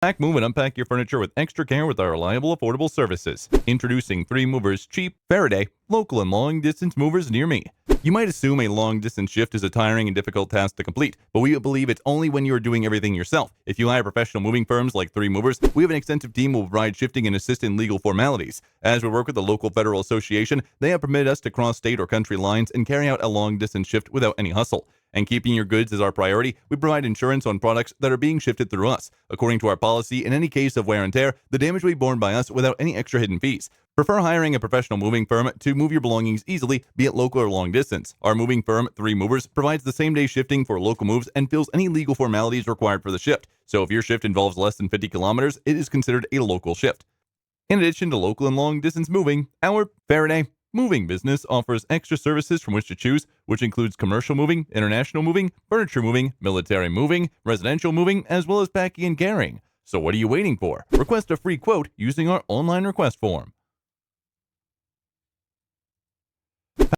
Pack, move, and unpack your furniture with extra care with our reliable, affordable services. Introducing 3 movers, cheap, Ferriday, local and long-distance movers near me. You might assume a long-distance shift is a tiring and difficult task to complete, but we believe it's only when you are doing everything yourself. If you hire professional moving firms like 3 Movers, we have an extensive team who will provide shifting and assist in legal formalities. As we work with the local federal association, they have permitted us to cross state or country lines and carry out a long-distance shift without any hustle. And keeping your goods is our priority, we provide insurance on products that are being shifted through us. According to our policy, in any case of wear and tear, the damage will be borne by us without any extra hidden fees. Prefer hiring a professional moving firm to move your belongings easily, be it local or long distance. Our moving firm, 3 Movers, provides the same-day shifting for local moves and fills any legal formalities required for the shift. So if your shift involves less than 50 kilometers, it is considered a local shift. In addition to local and long-distance moving, our Ferriday moving business offers extra services from which to choose, which includes commercial moving, international moving, furniture moving, military moving, residential moving, as well as packing and carrying. So what are you waiting for? Request a free quote using our online request form.